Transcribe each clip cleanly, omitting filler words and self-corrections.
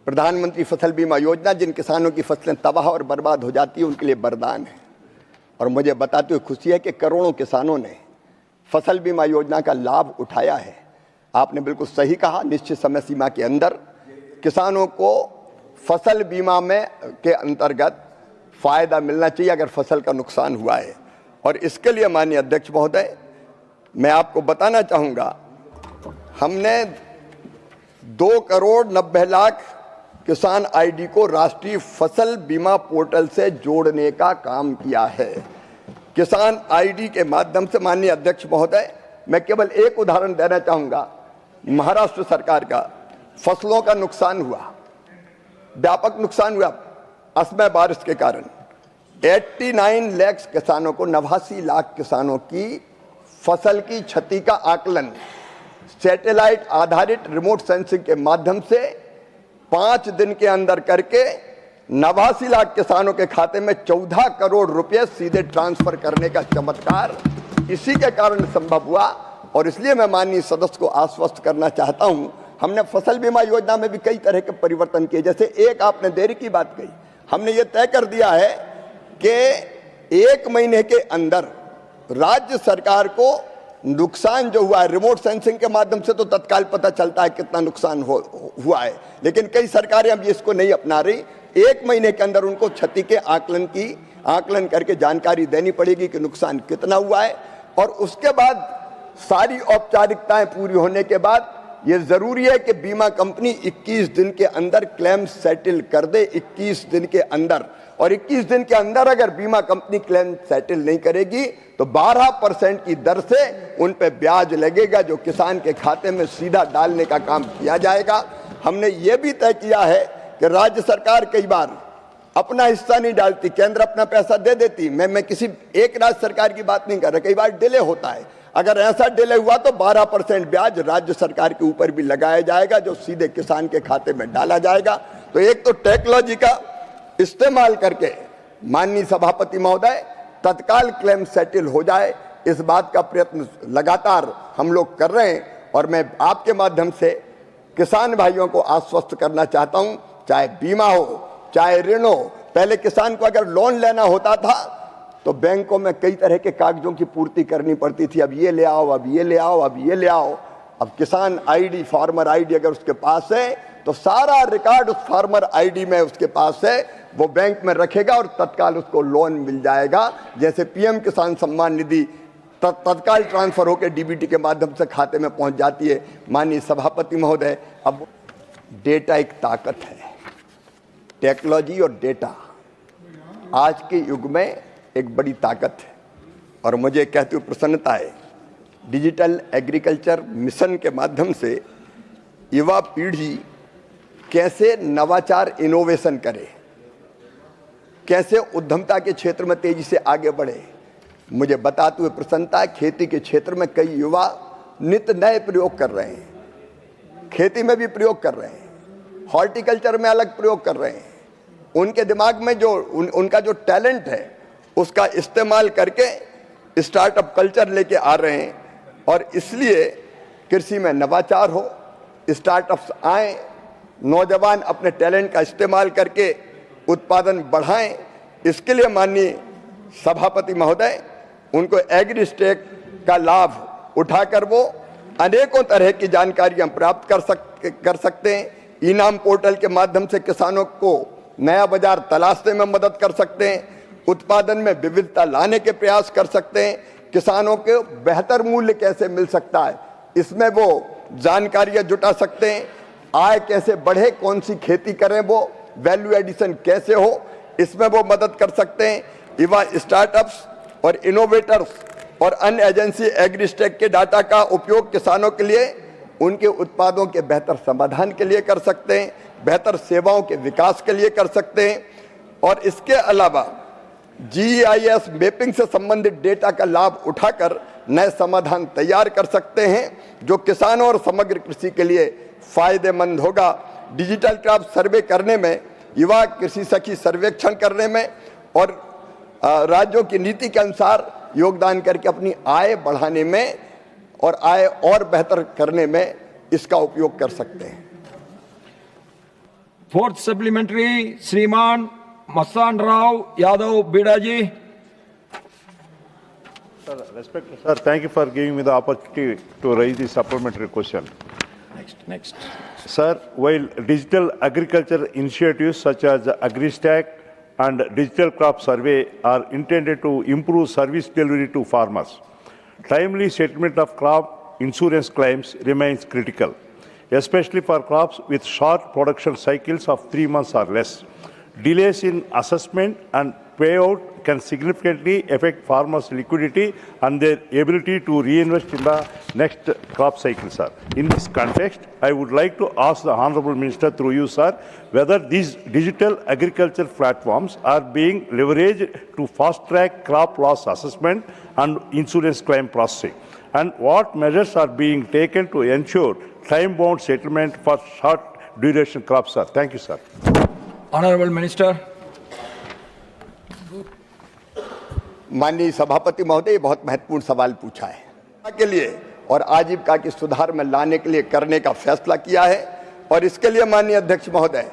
प्रधानमंत्री फसल बीमा योजना जिन किसानों की फसलें तबाह और बर्बाद हो जाती है उनके लिए वरदान है। और मुझे बताते हुए खुशी है कि करोड़ों किसानों ने फसल बीमा योजना का लाभ उठाया है। आपने बिल्कुल सही कहा, निश्चित समय सीमा के अंदर किसानों को फसल बीमा में के अंतर्गत फ़ायदा मिलना चाहिए अगर फसल का नुकसान हुआ है। और इसके लिए माननीय अध्यक्ष महोदय, मैं आपको बताना चाहूँगा, हमने 2,90,00,000 किसान आईडी को राष्ट्रीय फसल बीमा पोर्टल से जोड़ने का काम किया है। किसान आईडी के माध्यम से माननीय अध्यक्ष महोदय, मैं केवल एक उदाहरण देना चाहूँगा। महाराष्ट्र सरकार का फसलों का नुकसान हुआ, व्यापक नुकसान हुआ असमय बारिश के कारण। 89 लाख किसानों को, 89 लाख किसानों की फसल की क्षति का आकलन सैटेलाइट आधारित रिमोट सेंसिंग के माध्यम से 5 दिन के अंदर करके 89 लाख किसानों के खाते में 14 करोड़ रुपए सीधे ट्रांसफर करने का चमत्कार इसी के कारण संभव हुआ। और इसलिए मैं माननीय सदस्य को आश्वस्त करना चाहता हूं, हमने फसल बीमा योजना में भी कई तरह के परिवर्तन किए। जैसे एक आपने देरी की बात कही, हमने ये तय कर दिया है कि 1 महीने के अंदर राज्य सरकार को नुकसान जो हुआ है, रिमोट सेंसिंग के माध्यम से तो तत्काल पता चलता है कितना नुकसान हुआ है, लेकिन कई सरकारें अब इसको नहीं अपना रही। 1 महीने के अंदर उनको क्षति के आकलन करके जानकारी देनी पड़ेगी कि नुकसान कितना हुआ है। और उसके बाद सारी औपचारिकताएं पूरी होने के बाद ये जरूरी है कि बीमा कंपनी 21 दिन के अंदर क्लेम सेटल कर दे, 21 दिन के अंदर। और 21 दिन के अंदर अगर बीमा कंपनी क्लेम सेटल नहीं करेगी तो 12% की दर से उन पे ब्याज लगेगा, जो किसान के खाते में सीधा डालने का काम किया जाएगा। हमने ये भी तय किया है कि राज्य सरकार कई बार अपना हिस्सा नहीं डालती, केंद्र अपना पैसा दे देती। मैं किसी एक राज्य सरकार की बात नहीं कर रहा, कई बार डिले होता है। अगर ऐसा डिले हुआ तो 12% ब्याज राज्य सरकार के ऊपर भी लगाया जाएगा, जो सीधे किसान के खाते में डाला जाएगा। तो एक तो टेक्नोलॉजी का इस्तेमाल करके माननीय सभापति महोदय तत्काल क्लेम सेटल हो जाए, इस बात का प्रयत्न लगातार हम लोग कर रहे हैं। और मैं आपके माध्यम से किसान भाइयों को आश्वस्त करना चाहता हूं, चाहे बीमा हो चाहे ऋण हो। पहले किसान को अगर लोन लेना होता था तो बैंकों में कई तरह के कागजों की पूर्ति करनी पड़ती थी, अब ये ले आओ, अब ये ले आओ, अब ये ले आओ। अब किसान आईडी, फार्मर आईडी अगर उसके पास है तो सारा रिकॉर्ड उस फार्मर आईडी में उसके पास है, वो बैंक में रखेगा और तत्काल उसको लोन मिल जाएगा। जैसे पीएम किसान सम्मान निधि तत्काल ट्रांसफर होकर डीबीटी के माध्यम से खाते में पहुंच जाती है। माननीय सभापति महोदय, अब डेटा एक ताकत है, टेक्नोलॉजी और डेटा आज के युग में एक बड़ी ताकत है। और मुझे कहते हुए प्रसन्नता है, डिजिटल एग्रीकल्चर मिशन के माध्यम से युवा पीढ़ी कैसे नवाचार इनोवेशन करे, कैसे उद्यमता के क्षेत्र में तेजी से आगे बढ़े, मुझे बताते हुए प्रसन्नता है। खेती के क्षेत्र में कई युवा नित्य नए प्रयोग कर रहे हैं, खेती में भी प्रयोग कर रहे हैं, हॉर्टिकल्चर में अलग प्रयोग कर रहे हैं। उनके दिमाग में जो उनका जो टैलेंट है उसका इस्तेमाल करके स्टार्टअप कल्चर लेके आ रहे हैं। और इसलिए कृषि में नवाचार हो, स्टार्टअप्स आए, नौजवान अपने टैलेंट का इस्तेमाल करके उत्पादन बढ़ाएं। इसके लिए माननीय सभापति महोदय, उनको एग्रीस्टेक का लाभ उठाकर वो अनेकों तरह की जानकारियां प्राप्त कर सकते हैं। इनाम पोर्टल के माध्यम से किसानों को नया बाजार तलाशने में मदद कर सकते हैं, उत्पादन में विविधता लाने के प्रयास कर सकते हैं, किसानों को बेहतर मूल्य कैसे मिल सकता है इसमें वो जानकारियां जुटा सकते हैं, आय कैसे बढ़े, कौन सी खेती करें, वो वैल्यू एडिशन कैसे हो, इसमें वो मदद कर सकते हैं। युवा स्टार्टअप्स और इनोवेटर्स और अन्य एजेंसी एग्रीस्टेक के डाटा का उपयोग किसानों के लिए उनके उत्पादों के बेहतर समाधान के लिए कर सकते हैं, बेहतर सेवाओं के विकास के लिए कर सकते हैं। और इसके अलावा जीआईएस मैपिंग से संबंधित डेटा का लाभ उठाकर नए समाधान तैयार कर सकते हैं, जो किसानों और समग्र कृषि के लिए फायदेमंद होगा। डिजिटल क्रॉप सर्वे करने में, युवा कृषि सखी सर्वेक्षण करने में और राज्यों की नीति के अनुसार योगदान करके अपनी आय बढ़ाने में और आय और बेहतर करने में इसका उपयोग कर सकते हैं। Fourth supplementary, Sriman Masan Rao Yadav Bidaji. Sir, thank you for giving me the opportunity to raise the supplementary question. Next. Sir, while digital agriculture initiatives such as AgriStack and Digital Crop Survey are intended to improve service delivery to farmers, timely settlement of crop insurance claims remains critical, especially for crops with short production cycles of 3 months or less. Delays in assessment and payout can significantly affect farmers' liquidity and their ability to reinvest in the next crop cycle, sir. In this context, I would like to ask the Honorable Minister through you, sir, whether these digital agriculture platforms are being leveraged to fast-track crop loss assessment and insurance claim processing, and what measures are being taken to ensure time-bound settlement for short-duration crops, sir. Thank you, sir. Honorable Minister. माननीय सभापति महोदय, बहुत महत्वपूर्ण सवाल पूछा है के लिए और आजीविका के सुधार में लाने के लिए करने का फैसला किया है। और इसके लिए माननीय अध्यक्ष महोदय,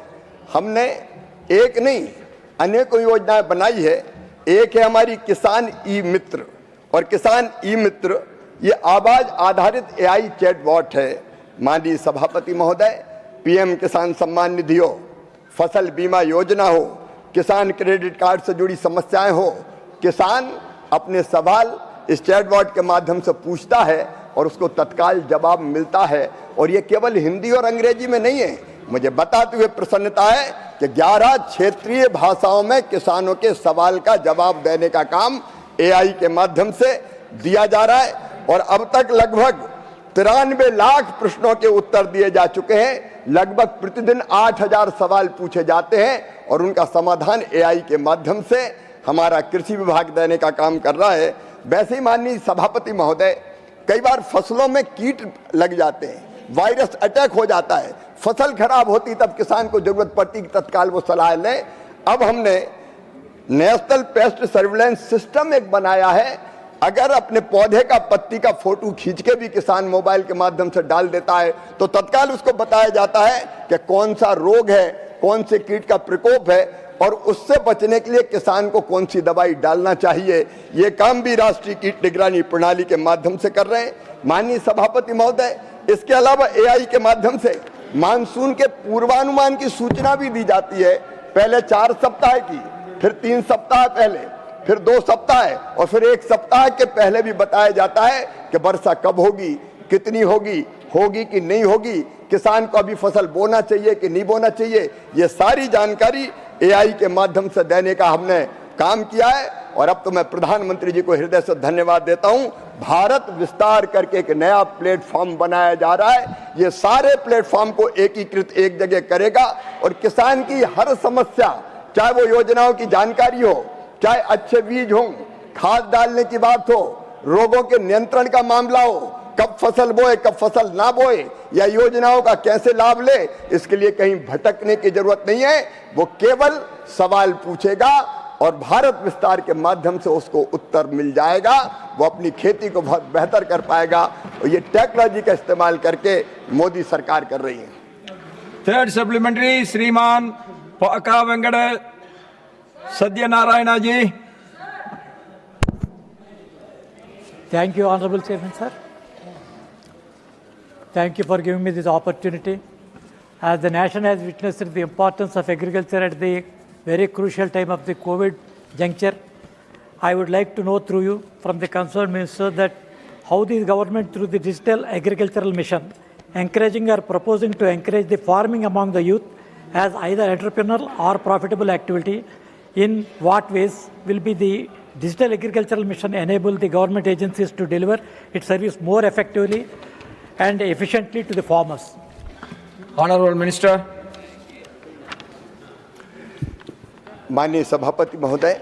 हमने एक नहीं अनेकों योजनाएं बनाई है। एक है हमारी किसान ई मित्र, और किसान ई मित्र ये आवाज आधारित एआई चैटबॉट है। माननीय सभापति महोदय, पीएम किसान सम्मान निधि हो, फसल बीमा योजना हो, किसान क्रेडिट कार्ड से जुड़ी समस्याएं हो, किसान अपने सवाल इस चैटबॉट के माध्यम से पूछता है और उसको तत्काल जवाब मिलता है। और ये केवल हिंदी और अंग्रेजी में नहीं है। मुझे बताते हुए प्रसन्नता है कि 11 क्षेत्रीय भाषाओं में किसानों के सवाल का जवाब देने का काम एआई के माध्यम से दिया जा रहा है। और अब तक लगभग 93 लाख प्रश्नों के उत्तर दिए जा चुके हैं। लगभग प्रतिदिन 8000 सवाल पूछे जाते हैं और उनका समाधान एआई के माध्यम से हमारा कृषि विभाग देने का काम कर रहा है। वैसे ही माननीय सभापति महोदय, कई बार फसलों में कीट लग जाते हैं, वायरस अटैक हो जाता है, फसल खराब होती, तब किसान को जरूरत पड़ती कि तत्काल वो सलाह लें। अब हमने नेशनल पेस्ट सर्विलेंस सिस्टम एक बनाया है। अगर अपने पौधे का पत्ती का फोटो खींच के भी किसान मोबाइल के माध्यम से डाल देता है तो तत्काल उसको बताया जाता है कि कौन सा रोग है, कौन से कीट का प्रकोप है और उससे बचने के लिए किसान को कौन सी दवाई डालना चाहिए। ये काम भी राष्ट्रीय कीट निगरानी प्रणाली के माध्यम से कर रहे हैं। माननीय सभापति महोदय, इसके अलावा एआई के माध्यम से मानसून के पूर्वानुमान की सूचना भी दी जाती है। पहले 4 सप्ताह की, फिर 3 सप्ताह पहले, फिर 2 सप्ताह और फिर 1 सप्ताह के पहले भी बताया जाता है कि वर्षा कब होगी, कितनी होगी, होगी कि नहीं होगी, किसान को अभी फसल बोना चाहिए कि नहीं बोना चाहिए। ये सारी जानकारी एआई के माध्यम से देने का हमने काम किया है। और अब तो मैं प्रधानमंत्री जी को हृदय से धन्यवाद देता हूं। भारत विस्तार करके एक नया प्लेटफॉर्म बनाया जा रहा है। ये सारे प्लेटफॉर्म को एकीकृत एक जगह करेगा और किसान की हर समस्या, चाहे वो योजनाओं की जानकारी हो, चाहे अच्छे बीज हो, खाद डालने की बात हो, रोगों के नियंत्रण का मामला हो, कब फसल बोए कब फसल ना बोए, या योजनाओं का कैसे लाभ ले, इसके लिए कहीं भटकने की जरूरत नहीं है। वो केवल सवाल पूछेगा और भारत विस्तार के माध्यम से उसको उत्तर मिल जाएगा। वो अपनी खेती को बहुत बेहतर कर पाएगा। और ये टेक्नोलॉजी का इस्तेमाल करके मोदी सरकार कर रही है। थर्ड सप्लीमेंट्री, श्रीमान पका वेंकट सत्यनारायण जी। Thank you, Honorable Chairman, sir. Thank you for giving me this opportunity. As the nation has witnessed the importance of agriculture at the very crucial time of the COVID juncture, I would like to know through you from the concerned minister that how the government through the digital agricultural mission encouraging or proposing to encourage the farming among the youth as either entrepreneurial or profitable activity. In what ways will be the digital agricultural mission enable the government agencies to deliver its service more effectively and efficiently to the farmers? Honorable Minister. माननीय सभापति महोदय,